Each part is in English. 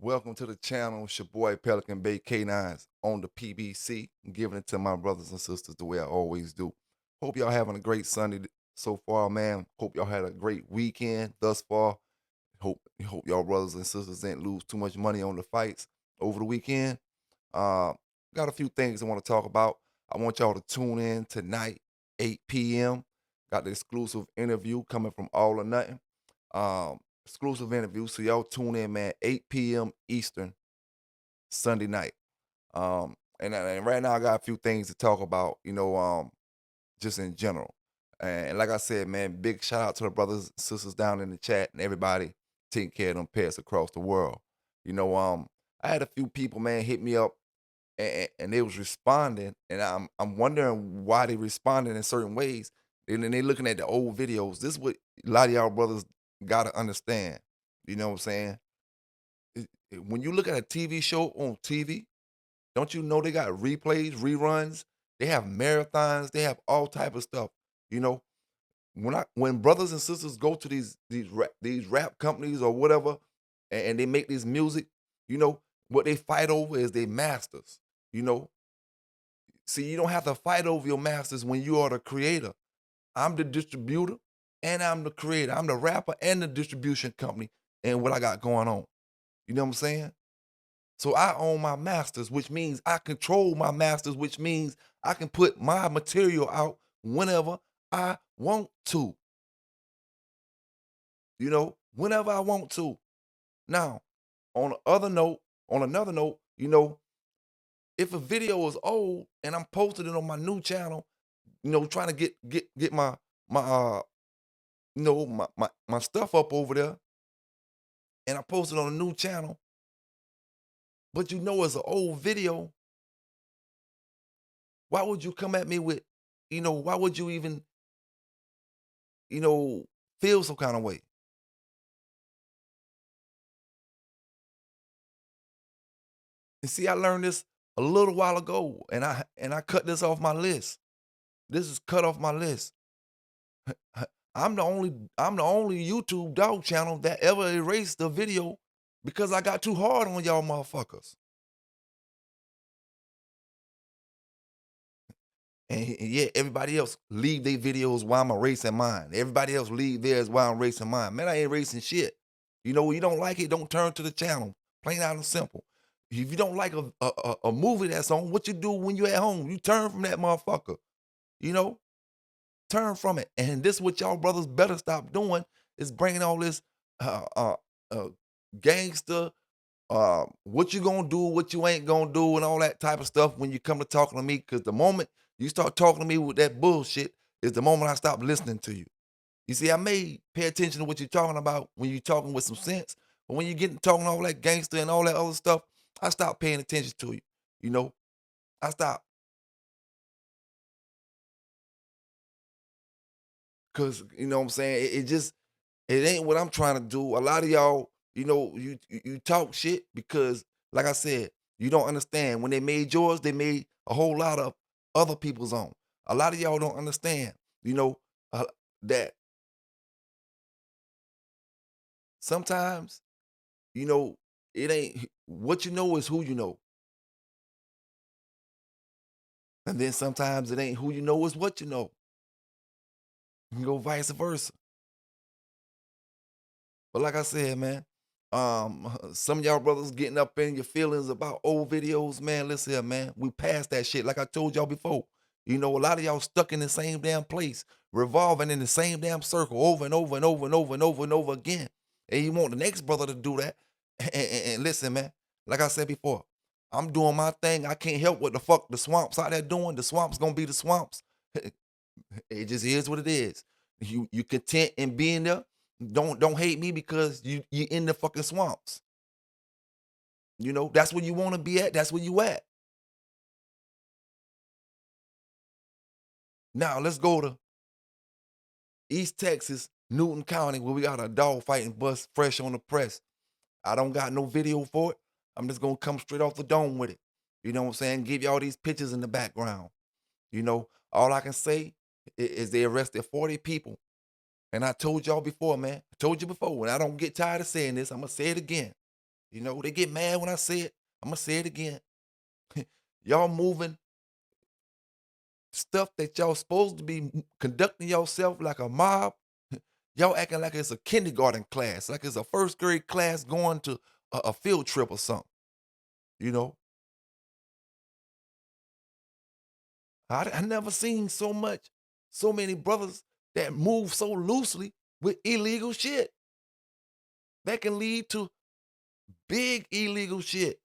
Welcome to the channel. It's your boy Pelican Bay K9s on the PBC. I'm giving it to my brothers and sisters the way I always do. Hope y'all having a great Sunday so far, man. Hope y'all had a great weekend thus far. Hope y'all brothers and sisters didn't lose too much money on the fights over the weekend. Uh, got a few things I want to talk about. I want y'all to tune in tonight, 8 p.m. Got the exclusive interview coming from All or Nothing. Exclusive interview. So y'all tune in, man, 8 p.m. Eastern, Sunday night. And right now I got a few things to talk about, just in general. And like I said, man, big shout out to the brothers and sisters down in the chat and everybody taking care of them pets across the world. I had a few people, man, hit me up and they was responding, and I'm wondering why they responding in certain ways. And then they looking at the old videos. This is what a lot of y'all brothers gotta understand. You know what I'm saying? When you look at a TV show on TV, don't you know they got replays, reruns? They have marathons. They have all type of stuff. You know, when brothers and sisters go to these rap companies or whatever, and they make this music, you know what they fight over is their masters. You know, see, you don't have to fight over your masters when you are the creator. I'm the distributor and I'm the creator. I'm the rapper and the distribution company and what I got going on. You know what I'm saying? So I own my masters, which means I control my masters, which means I can put my material out whenever I want to, whenever I want to. Now, on the other note, on another note, if a video is old and I'm posting it on my new channel, trying to get my my stuff up over there, and I post it on a new channel, but it's an old video, why would you come at me with, why would you even, you know, feel some kind of way? And see, I learned this a little while ago, and I cut this off my list. This is cut off my list. I'm the only YouTube dog channel that ever erased the video because I got too hard on y'all motherfuckers. And yet everybody else leave their videos while I'm erasing mine. Everybody else leave theirs while I'm erasing mine. Man, I ain't erasing shit. You don't like it, don't turn to the channel. Plain out and simple. If you don't like a movie that's on, what you do when you at home? You turn from that motherfucker. You know, turn from it. And this what y'all brothers better stop doing is bringing all this uh, uh, uh, gangster, what you gonna do, what you ain't gonna do, and all that type of stuff when you come to talking to me. Because the moment you start talking to me with that bullshit is the moment I stop listening to you. You see, I may pay attention to what you're talking about when you're talking with some sense, but when you get talking all that gangster and all that other stuff, I stop paying attention to you. You know, I stop because what I'm saying. It ain't what I'm trying to do. A lot of y'all, you talk shit because, like I said, you don't understand. When they made yours, they made a whole lot of other people's own. A lot of y'all don't understand, you know, uh, that sometimes, you know, it ain't what you know is who you know. And then sometimes it ain't who you know is what you know. You can go vice versa. But like I said, man, some of y'all brothers getting up in your feelings about old videos, man. Listen here, man. We passed that shit. Like I told y'all before. A lot of y'all stuck in the same damn place, revolving in the same damn circle over and over and over and over and over and over again. And you want the next brother to do that. And listen, man, like I said before, I'm doing my thing. I can't help what the fuck the swamps out there doing. The swamps gonna be the swamps. It just is what it is. You content in being there. Don't hate me because you in the fucking swamps. That's where you want to be at. That's where you at. Now let's go to East Texas, Newton County, where we got a dog fighting bus fresh on the press. I don't got no video for it. I'm just gonna come straight off the dome with it. You know what I'm saying? Give you all these pictures in the background. All I can say is they arrested 40 people. And I told y'all before, man. I told you before, and I don't get tired of saying this. I'm gonna say it again. They get mad when I say it. I'm gonna say it again. Y'all moving stuff that y'all supposed to be conducting yourself like a mob. Y'all acting like it's a kindergarten class, like it's a first grade class going to a field trip or something. You know, I never seen so many brothers that move so loosely with illegal shit that can lead to big illegal shit.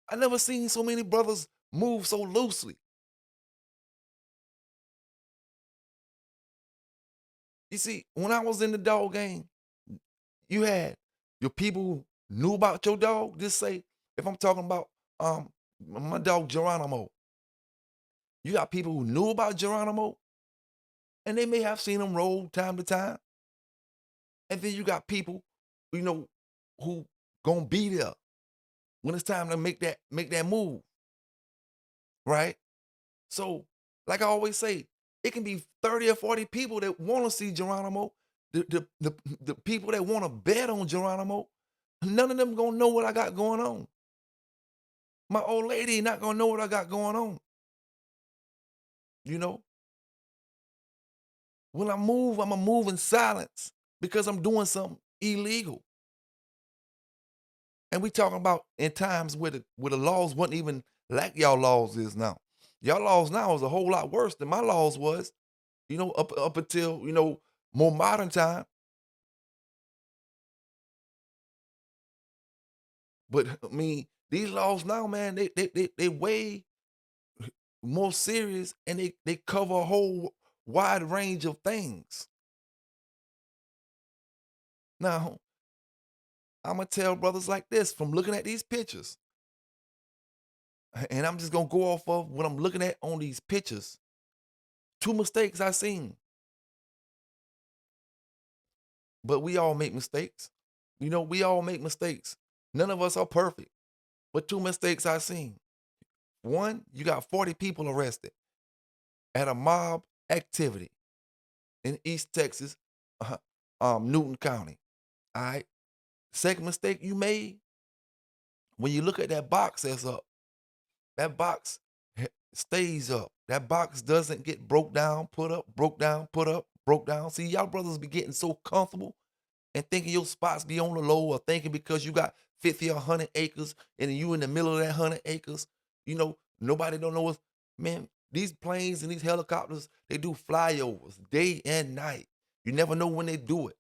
I never seen so many brothers move so loosely. You see, when I was in the dog game, you had your people who knew about your dog. Just say, if I'm talking about my dog Geronimo, you got people who knew about Geronimo, and they may have seen him roll time to time. And then you got people, you know, who gonna be there when it's time to make that move, right? So, like I always say, it can be 30 or 40 people that want to see Geronimo. The people that want to bet on Geronimo, none of them gonna know what I got going on. My old lady not gonna know what I got going on. You know, when I move, I'ma move in silence because I'm doing something illegal. And we talking about in times where the laws wasn't even like y'all laws is now. Y'all laws now is a whole lot worse than my laws was. Up until more modern time. But I mean, these laws now, man, they way more serious, and they cover a whole wide range of things. Now, I'm gonna tell brothers like this from looking at these pictures, and I'm just gonna go off of what I'm looking at on these pictures. Two mistakes I seen, but we all make mistakes. We all make mistakes. None of us are perfect, but two mistakes I seen. One, you got 40 people arrested at a mob activity in East Texas, uh, Newton County. All right. Second mistake you made, when you look at that box that's up, that box stays up. That box doesn't get broke down, put up, broke down, put up, broke down. See, y'all brothers be getting so comfortable and thinking your spots be on the low, or thinking because you got 50 or 100 acres and you in the middle of that 100 acres, nobody don't know what's, man, these planes and these helicopters, they do flyovers day and night. You never know when they do it.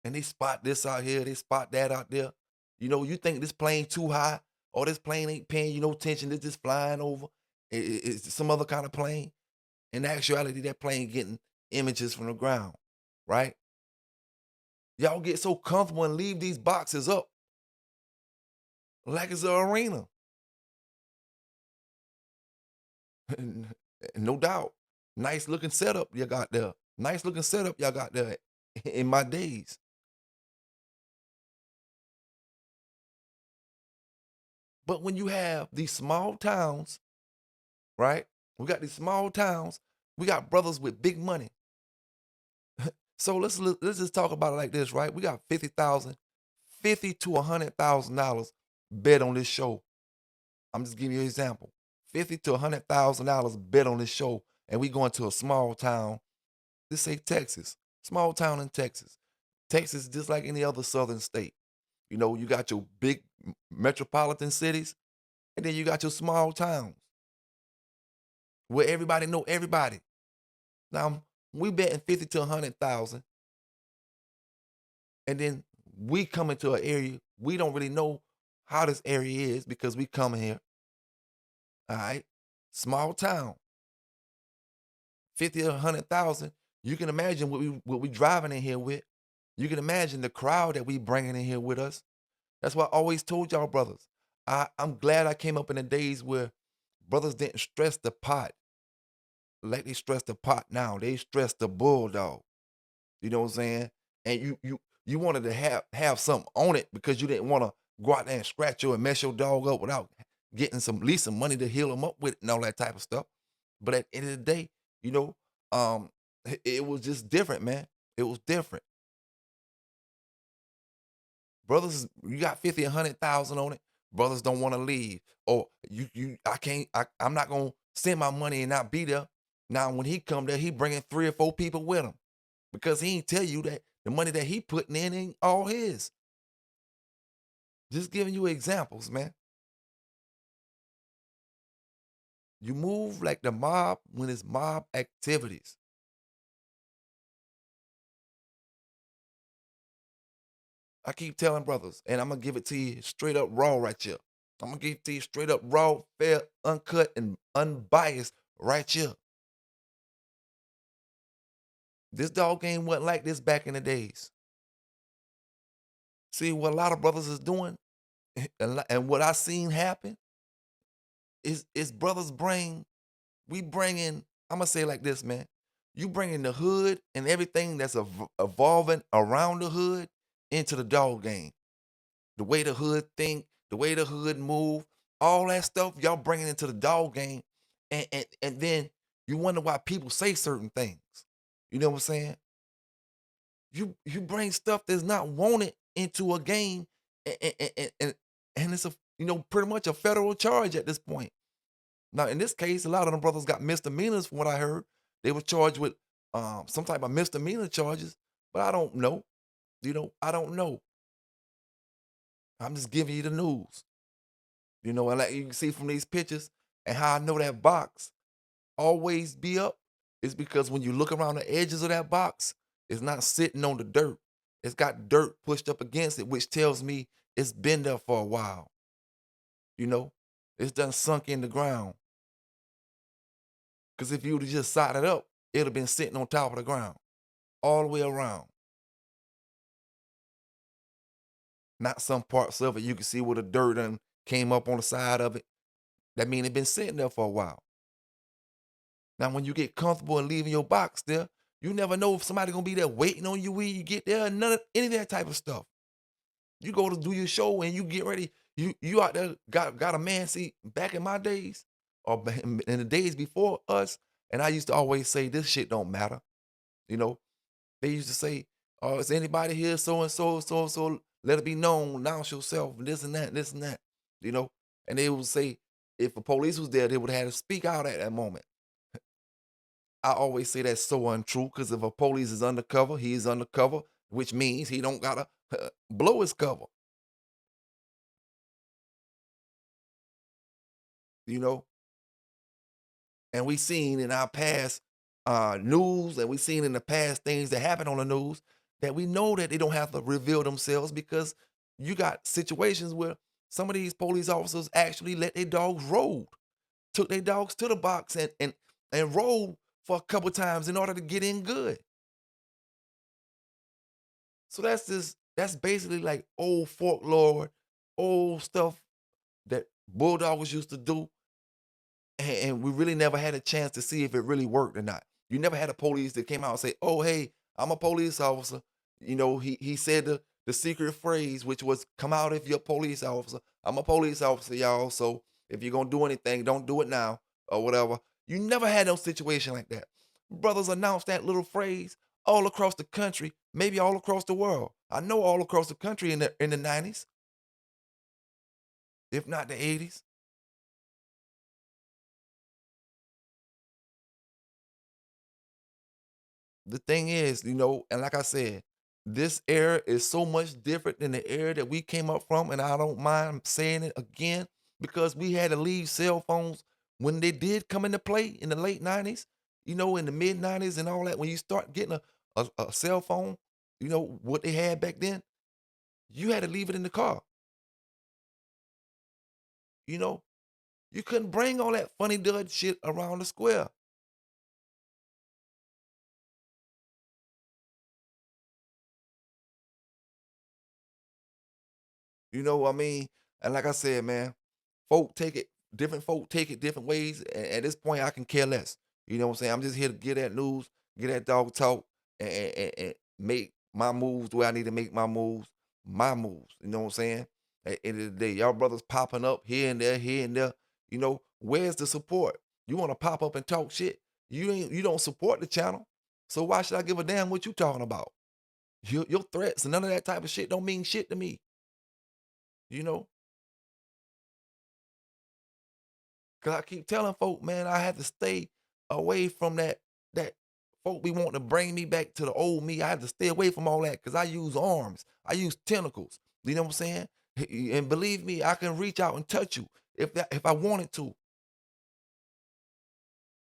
And they spot this out here, they spot that out there. You think this plane too high, or this plane ain't paying you no attention, it's just flying over. It's some other kind of plane. In actuality, that plane getting images from the ground, right? Y'all get so comfortable and leave these boxes up like it's an arena. No doubt. Nice looking setup you got there. Nice looking setup y'all got there in my days. But when you have these small towns, right? We got these small towns. We got brothers with big money. So let's just talk about it like this, right? We got 50 to $100,000 bet on this show. I'm just giving you an example. 50 to $100,000 bet on this show, and we going to a small town. Let's say Texas, small town in Texas. Texas, just like any other southern state. You got your big metropolitan cities, and then you got your small towns where everybody know everybody. Now we betting 50 to 100,000, and then we come into an area we don't really know how this area is because we come here. All right, small town, 50 or 100,000. You can imagine what we driving in here with. You can imagine the crowd that we bringing in here with us. That's why I always told y'all brothers. I'm glad I came up in the days where brothers didn't stress the pot like they stress the pot now. They stress the bulldog. You know what I'm saying? And you wanted to have something on it because you didn't want to go out there and scratch your and mess your dog up without getting some at least some money to heal them up with and all that type of stuff. But at the end of the day, you know, it was just different, man. It was different. Brothers, you got 50, 100,000 on it. Brothers don't want to leave. Or I can't, I'm not going to send my money and not be there. Now, when he come there, he bringing 3 or 4 people with him because he ain't tell you that the money that he putting in ain't all his. Just giving you examples, man. You move like the mob when it's mob activities. I keep telling brothers, and I'm gonna give it to you straight up raw right here. I'm gonna give it to you straight up raw, fair, uncut, and unbiased right here. This dog game wasn't like this back in the days. See what a lot of brothers is doing, and what I seen happen is brothers bring we bring in. I'm gonna say it like this, man. You bring in the hood and everything that's evolving around the hood into the dog game. The way the hood think, the way the hood move, all that stuff y'all bringing into the dog game, and then you wonder why people say certain things. You know what I'm saying? You bring stuff that's not wanted into a game, and it's a pretty much a federal charge at this point. Now in this case, a lot of them brothers got misdemeanors from what I heard. They were charged with some type of misdemeanor charges, but I don't know. I don't know. I'm just giving you the news. And like you can see from these pictures and how I know that box always be up is because when you look around the edges of that box, it's not sitting on the dirt. It's got dirt pushed up against it, which tells me it's been there for a while. You know, it's done sunk in the ground. Because if you would have just side it up, it'd have been sitting on top of the ground all the way around. Not some parts of it you can see where the dirt and came up on the side of it. That means it's been sitting there for a while. Now, when you get comfortable and leaving your box there, you never know if somebody gonna be there waiting on you when you get there. None of any of that type of stuff. You go to do your show and you get ready. You out there got a man. See, back in my days, or in the days before us, and I used to always say this shit don't matter. You know, they used to say, "Oh, is anybody here? So and so, so and so. Let it be known. Announce yourself. And this and that. This and that." You know, and they would say if the police was there, they would have to speak out at that moment. I always say that's so untrue because if a police is undercover, he is undercover, which means he don't gotta blow his cover. You know, and we seen in our past news, and we seen in the past things that happen on the news that we know that they don't have to reveal themselves because you got situations where some of these police officers actually let their dogs roll, took their dogs to the box and rolled for a couple times in order to get in good. So that's basically like old folklore, old stuff that bulldoggers used to do, and we really never had a chance to see if it really worked or not. You never had a police that came out and say, "Oh, hey, I'm a police officer." He said the secret phrase, which was, "Come out if you're a police officer." I'm a police officer, y'all. So if you're gonna do anything, don't do it now or whatever. You never had no situation like that. Brothers announced that little phrase all across the country, maybe all across the world. I know all across the country in the 90s, if not the 80s. The thing is, and like I said, this era is so much different than the era that we came up from, and I don't mind saying it again because we had to leave cell phones when they did come into play in the late 90s, in the mid 90s and all that. When you start getting a cell phone, what they had back then, you had to leave it in the car. You know, you couldn't bring all that funny dud shit around the square. You know what I mean? And like I said, man, different folk take it different ways. And at this point, I can care less. You know what I'm saying? I'm just here to get that news, get that dog talk, and make my moves the way I need to make my moves. You know what I'm saying? At the end of the day, y'all brothers popping up here and there, here and there. Where's the support? You want to pop up and talk shit? You don't support the channel. So why should I give a damn what you talking about? Your threats and none of that type of shit don't mean shit to me. you know, because I keep telling folk, man, I had to stay away from that folk be wanting to bring me back to the old me. I had to stay away from all that because I use arms. I use tentacles. You know what I'm saying? And believe me, I can reach out and touch you if I wanted to.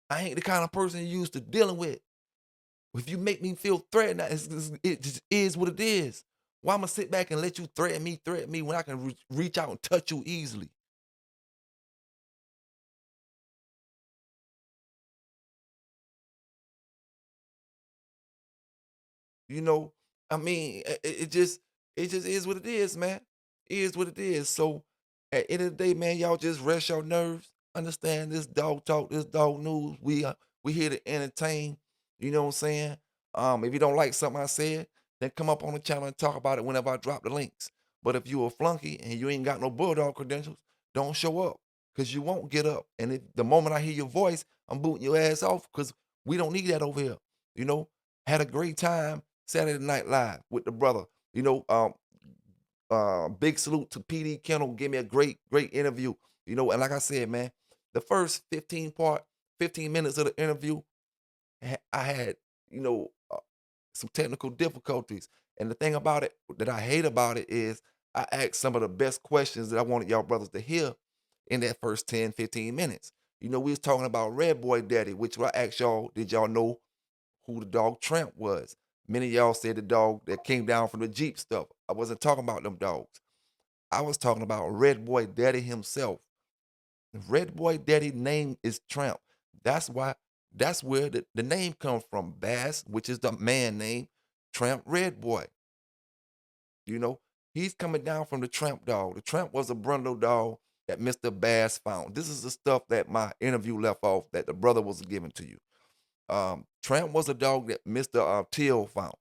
I ain't the kind of person you used to dealing with. If you make me feel threatened, it just is what it is. Why I'ma sit back and let you threaten me when I can reach out and touch you easily? You know, I mean, it just is what it is, man. It is what it is. So at the end of the day, man, y'all just rest your nerves. Understand this dog talk, this dog news. We here to entertain. You know what I'm saying? If you don't like something I said, then come up on the channel and talk about it whenever I drop the links. But if you a flunky and you ain't got no bulldog credentials, don't show up because you won't get up. And the moment I hear your voice, I'm booting your ass off because we don't need that over here. You know, had a great time Saturday Night Live with the brother. You know, big salute to PD Kennel. Gave me a great interview. You know, and like I said, man, the first 15 minutes of the interview, I had, you know, some technical difficulties. And the thing about it that I hate about it is I asked some of the best questions that I wanted y'all brothers to hear in that first 10, 15 minutes. You know, we was talking about Red Boy Daddy, which I asked y'all, did y'all know who the dog Tramp was? Many of y'all said the dog that came down from the Jeep stuff. I wasn't talking about them dogs. I was talking about Red Boy Daddy himself. Red Boy Daddy name is Tramp. That's why that's where the name comes from. Bass, which is the man name, Tramp Red Boy. You know, he's coming down from the Tramp dog. The Tramp was a brundle dog that Mr. Bass found. This is the stuff that my interview left off that the brother was giving to you. Tramp was a dog that Mr. Till found.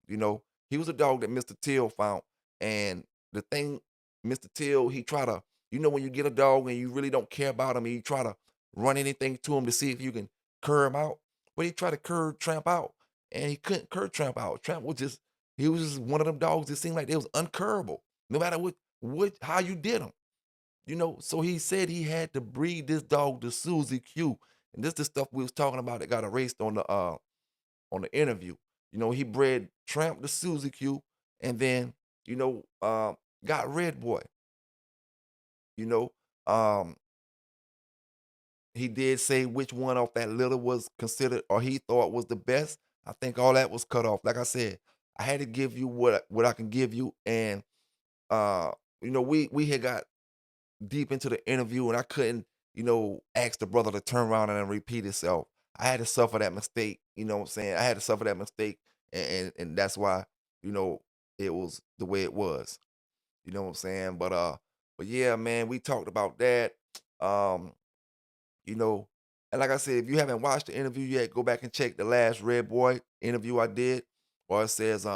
You know, he was a dog that Mr. Till found. And the thing, Mr. Till, he try to, you know, when you get a dog and you really don't care about him and you try to run anything to him to see if you can curb him out. But he tried to curb Tramp out and he couldn't curb Tramp out. Tramp was just, he was just one of them dogs that seemed like they was uncurable, no matter how you did him. You know, so he said he had to breed this dog to Susie Q. And this the stuff we was talking about that got erased on the interview. You know, he bred Tramp to Susie Q and then, you know, got Red Boy. You know, um, he did say which one off that litter was considered or he thought was the best. I think all that was cut off. Like I said, I had to give you what I can give you. And uh, you know, we had got deep into the interview and I couldn't, you know, ask the brother to turn around and repeat himself. I had to suffer that mistake, you know what I'm saying? I had to suffer that mistake and that's why, you know, it was the way it was. You know what I'm saying? But yeah, man, we talked about that. Um you know, and like I said, if you haven't watched the interview yet, go back and check the last Red Boy interview I did. Or it says,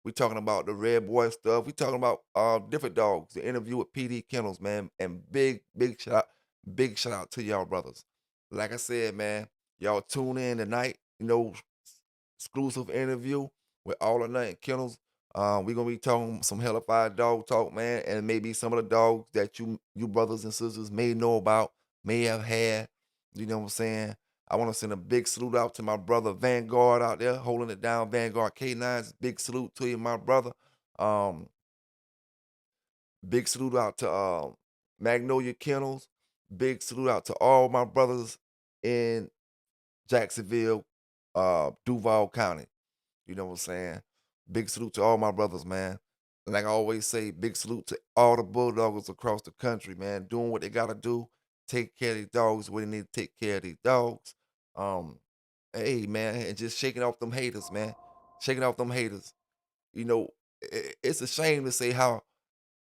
we talking about the Red Boy stuff. We talking about different dogs. The interview with PD Kennels, man. And big shout out to y'all brothers. Like I said, man, y'all tune in tonight, you know, exclusive interview with all or nothing kennels. We're gonna be talking some hellified dog talk, man, and maybe some of the dogs that you brothers and sisters may know about, may have had. You know what I'm saying? I want to send a big salute out to my brother Vanguard out there holding it down. Vanguard K9s, big salute to you, my brother. Um, big salute out to Magnolia Kennels. Big salute out to all my brothers in Jacksonville, Duval County. You know what I'm saying? Big salute to all my brothers, man. And like I always say, big salute to all the bulldoggers across the country, man, doing what they gotta do, take care of these dogs where they need to take care of these dogs. Um, hey man, and just shaking off them haters, man. Shaking off them haters. You know, it's a shame to say how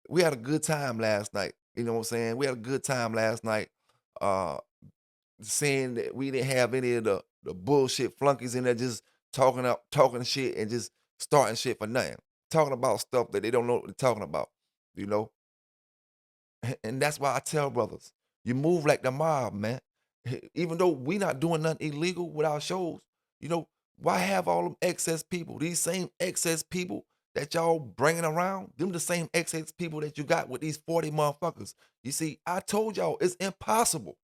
we had a good time last night. You know what I'm saying? We had a good time last night. Uh saying that we didn't have any of the bullshit flunkies in there just talking shit and just starting shit for nothing. Talking about stuff that they don't know what they're talking about, you know? And that's why I tell brothers, you move like the mob, man. Even though we not doing nothing illegal with our shows, you know, why have all them excess people? These same excess people that y'all bringing around, them the same XX people that you got with these 40 motherfuckers. You see, I told y'all it's impossible.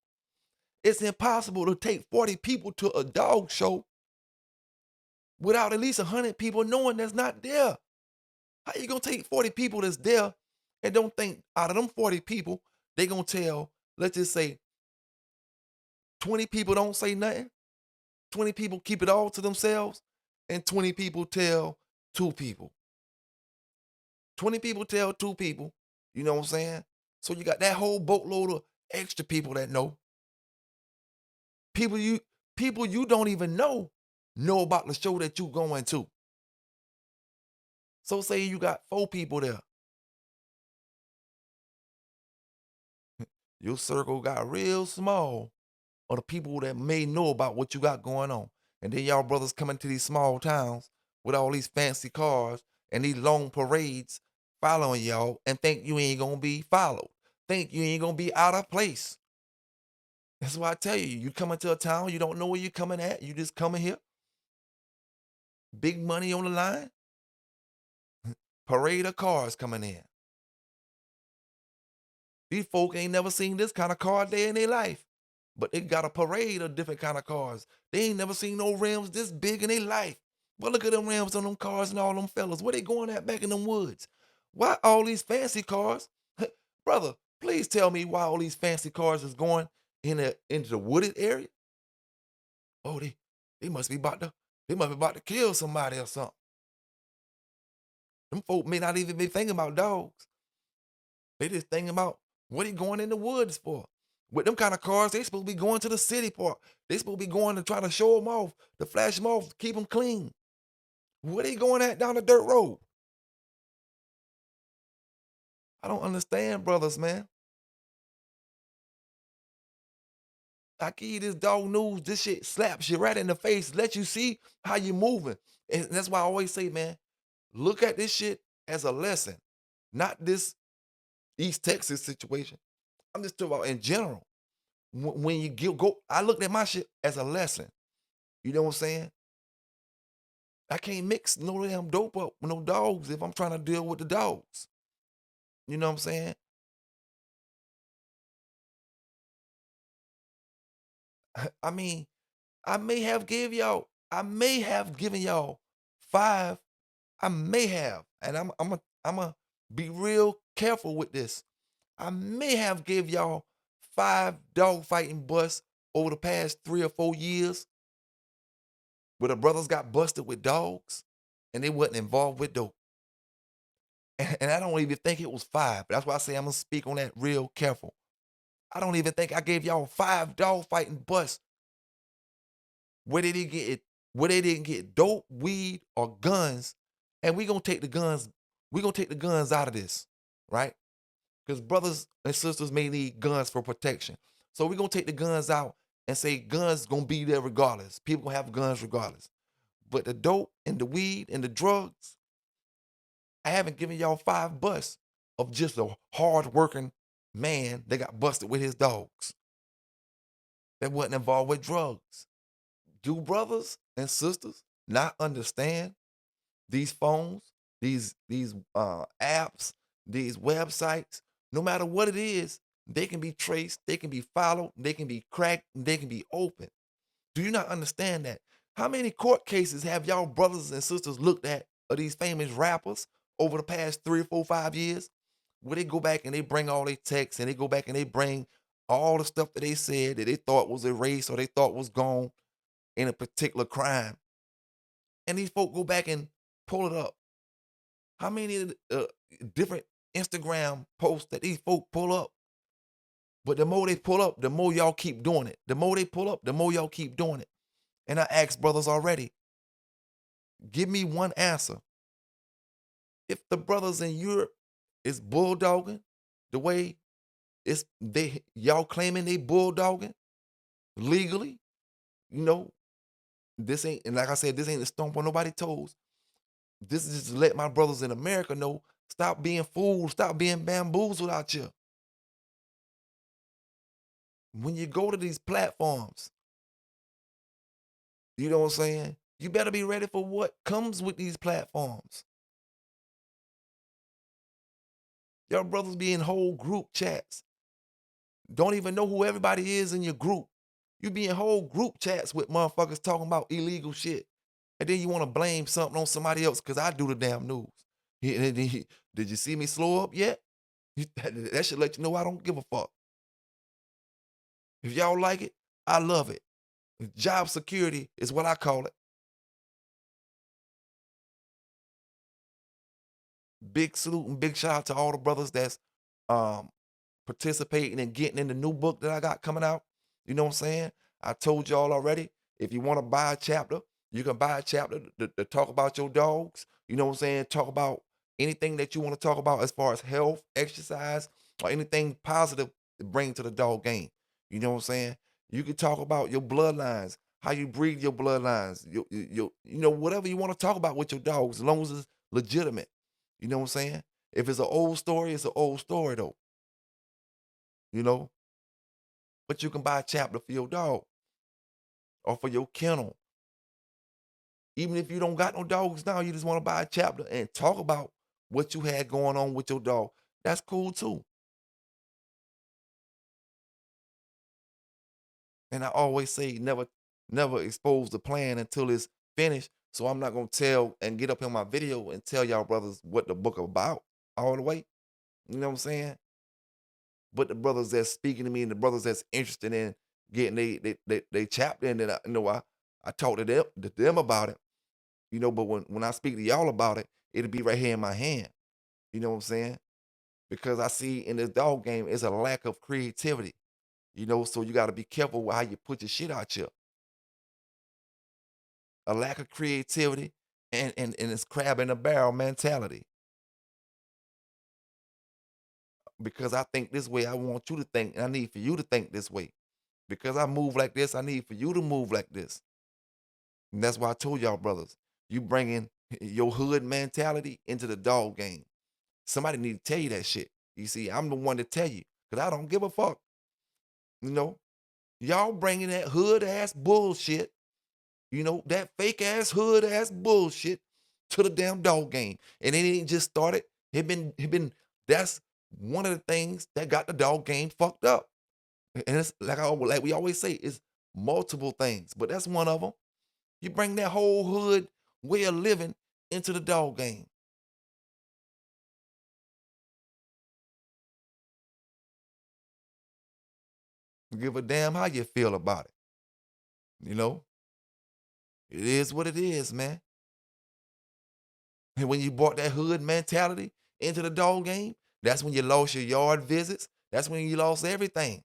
It's impossible to take 40 people to a dog show without at least 100 people knowing that's not there. How you gonna take 40 people that's there and don't think out of them 40 people, they gonna tell, let's just say 20 people don't say nothing, 20 people keep it all to themselves, and 20 people tell two people. 20 people tell two people, you know what I'm saying? So you got that whole boatload of extra people that know. People you people you don't even know about the show that you going to. So say you got 4 people there. Your circle got real small of the people that may know about what you got going on. And then y'all brothers come into these small towns with all these fancy cars and these long parades following y'all and think you ain't gonna be followed. Think you ain't gonna be out of place. That's why I tell you, you come into a town, you don't know where you're coming at. You just coming here, big money on the line, parade of cars coming in. These folk ain't never seen this kind of car day in their life. But they got a parade of different kind of cars. They ain't never seen no rims this big in their life. But look at them rims on them cars and all them fellas. Where they going at back in them woods? Why all these fancy cars? Brother, please tell me why all these fancy cars is going into the wooded area. Oh, they must be about to kill somebody or something. Them folk may not even be thinking about dogs. They just thinking about what he going in the woods for. With them kind of cars, they supposed to be going to the city park. They supposed to be going to try to show them off, to flash them off, keep them clean. What they going at down the dirt road? I don't understand, brothers, man. I give you this dog news. This shit slaps you right in the face, let you see how you moving. And that's why I always say, man, look at this shit as a lesson, not this East Texas situation. I'm just talking about in general. When you go, I looked at my shit as a lesson. You know what I'm saying? I can't mix no damn dope up with no dogs if I'm trying to deal with the dogs. You know what I'm saying? I mean, I may have given y'all 5. I may have, and I'm a be real careful with this. I may have gave y'all 5 dog fighting busts over the past 3 or 4 years where the brothers got busted with dogs and they wasn't involved with dope. And I don't even think it was 5. That's why I say I'm gonna speak on that real careful. I don't even think I gave y'all 5 dog fighting busts where they didn't get it, where they didn't get dope, weed, or guns. And we gonna take the guns out of this, right? Because brothers and sisters may need guns for protection. So we're gonna take the guns out and say guns gonna be there regardless. People gonna have guns regardless. But the dope and the weed and the drugs, I haven't given y'all 5 busts of just a hard working man that got busted with his dogs that wasn't involved with drugs. Do brothers and sisters not understand these phones, these apps, these websites, no matter what it is, they can be traced, they can be followed, they can be cracked, they can be opened. Do you not understand that? How many court cases have y'all brothers and sisters looked at of these famous rappers over the past 3 or 4, 5 years? Where they go back and they bring all their texts and they go back and they bring all the stuff that they said that they thought was erased or they thought was gone in a particular crime. And these folk go back and pull it up. How many different Instagram posts that these folk pull up? But the more they pull up, the more y'all keep doing it. The more they pull up, the more y'all keep doing it. And I asked brothers already, give me one answer. If the brothers in Europe is bulldogging the way y'all claiming they bulldogging legally, you know, this ain't, and like I said, this ain't a stomp on nobody's toes. This is just to let my brothers in America know, stop being fooled, stop being bamboozled out here. When you go to these platforms, you know what I'm saying? You better be ready for what comes with these platforms. Y'all brothers be in whole group chats. Don't even know who everybody is in your group. You be in whole group chats with motherfuckers talking about illegal shit. And then you want to blame something on somebody else because I do the damn news. Did you see me slow up yet? That should let you know I don't give a fuck. If y'all like it, I love it. Job security is what I call it. Big salute and big shout out to all the brothers that's um participating and getting in the new book that I got coming out. You know what I'm saying? I told y'all already. If you want to buy a chapter, you can buy a chapter to talk about your dogs. You know what I'm saying? Talk about anything that you want to talk about as far as health, exercise, or anything positive to bring to the dog game. You know what I'm saying? You can talk about your bloodlines, how you breed your bloodlines, whatever you want to talk about with your dogs, as long as it's legitimate. You know what I'm saying? If it's an old story, it's an old story though. You know, but you can buy a chapter for your dog or for your kennel. Even if you don't got no dogs now, you just want to buy a chapter and talk about what you had going on with your dog. That's cool too. And I always say never expose the plan until it's finished. So I'm not gonna tell and get up in my video and tell y'all brothers what the book about all the way. You know what I'm saying? But the brothers that's speaking to me and the brothers that's interested in getting they chapter in, and I talk to them about it. But when I speak to y'all about it, it'll be right here in my hand. You know what I'm saying? Because I see in this dog game is a lack of creativity. So you got to be careful with how you put your shit out here. A lack of creativity and it's crab in a barrel mentality. Because I think this way, I want you to think, and I need for you to think this way. Because I move like this, I need for you to move like this. And that's why I told y'all, brothers, you bringing your hood mentality into the dog game. Somebody need to tell you that shit. You see, I'm the one to tell you because I don't give a fuck. You know, y'all bringing that hood ass bullshit, that fake ass hood ass bullshit to the damn dog game. And it ain't just started. That's one of the things that got the dog game fucked up. And it's like we always say, it's multiple things, but that's one of them. You bring that whole hood way of living into the dog game. Give a damn how you feel about it. You know, it is what it is, man. And when you brought that hood mentality into the dog game, that's when you lost your yard visits. That's when you lost everything.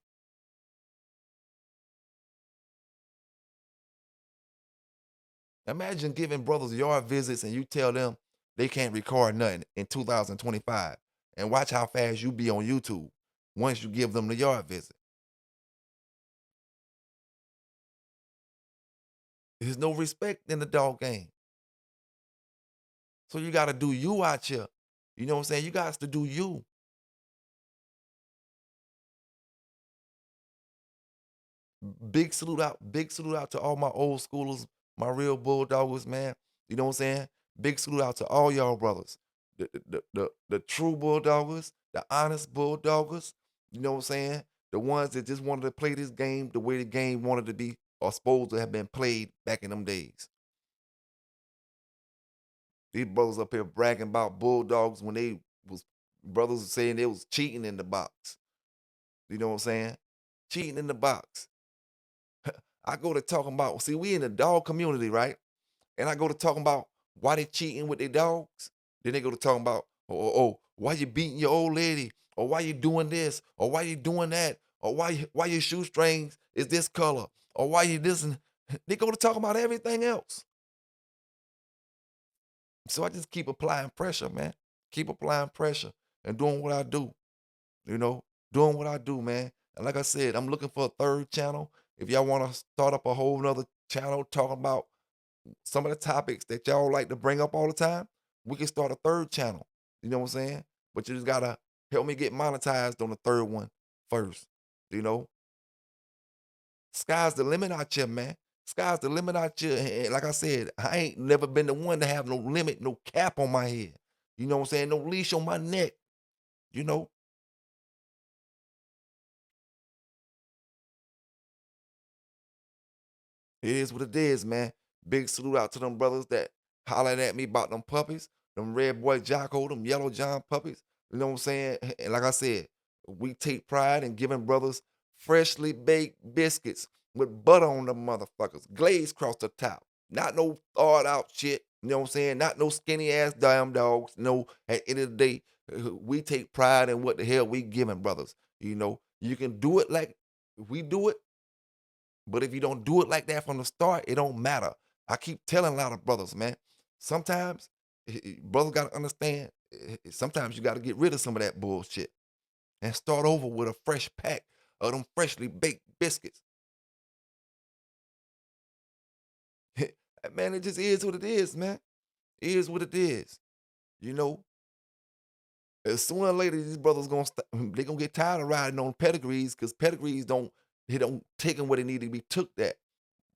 Imagine giving brothers yard visits and you tell them they can't record nothing in 2025. And watch how fast you be on YouTube once you give them the yard visit. There's no respect in the dog game. So you got to do you out here. You know what I'm saying? You got to do you. Big salute out to all my old schoolers, my real bulldoggers, man. You know what I'm saying? Big salute out to all y'all brothers. The true bulldoggers, the honest bulldoggers, you know what I'm saying? The ones that just wanted to play this game the way the game wanted to be or supposed to have been played back in them days. These brothers up here bragging about bulldogs when they was brothers saying they was cheating in the box. You know what I'm saying? Cheating in the box. I go to talking about, see, we in the dog community, right? And I go to talking about why they cheating with their dogs. Then they go to talking about, why you beating your old lady? Or why you doing this? Or why you doing that? Or why your shoestrings is this color? Or why you this? And they go to talk about everything else. So I just keep applying pressure, man. Keep applying pressure and doing what I do, you know, doing what I do, man. And like I said, I'm looking for a third channel. If y'all want to start up a whole nother channel talking about some of the topics that y'all like to bring up all the time, we can start a third channel. You know what I'm saying? But you just gotta help me get monetized on the third one first. You know, sky's the limit out here, man. Sky's the limit out here. And like I said, I ain't never been the one to have no limit, no cap on my head. You know what I'm saying? No leash on my neck. You know, it is what it is, man. Big salute out to them brothers that hollering at me about them puppies, them red boy Jocko, them yellow John puppies. You know what I'm saying? And like I said, we take pride in giving brothers freshly baked biscuits with butter on them motherfuckers, glazed across the top. Not no thawed out shit. You know what I'm saying? Not no skinny ass damn dogs. No, at the end of the day, we take pride in what the hell we giving brothers. You know, you can do it like we do it, but if you don't do it like that from the start, it don't matter. I keep telling a lot of brothers, man. Sometimes brothers gotta understand. Sometimes you gotta get rid of some of that bullshit and start over with a fresh pack of them freshly baked biscuits. Man, it just is what it is, man. It is what it is. You know, sooner or later these brothers gonna they gonna get tired of riding on pedigrees because pedigrees don't take them where they need to be took that.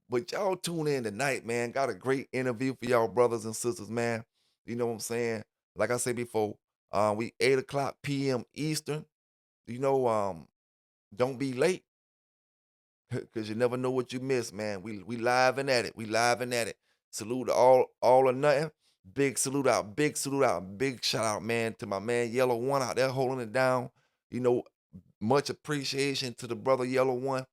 But y'all tune in tonight, man. Got a great interview for y'all brothers and sisters, man. You know what I'm saying? Like I said before, we 8 o'clock p.m. Eastern. You know, don't be late because you never know what you miss, man. We live and at it. We live and at it. Salute to all or nothing. Big salute out, big shout out, man, to my man Yellow One out there holding it down. You know, much appreciation to the brother Yellow One.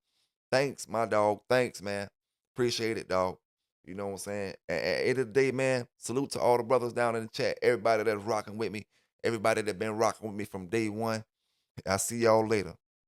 Thanks, my dog. Thanks, man. Appreciate it, dog. You know what I'm saying? At the end of the day, man, salute to all the brothers down in the chat. Everybody that's rocking with me. Everybody that been rocking with me from day one. I see y'all later.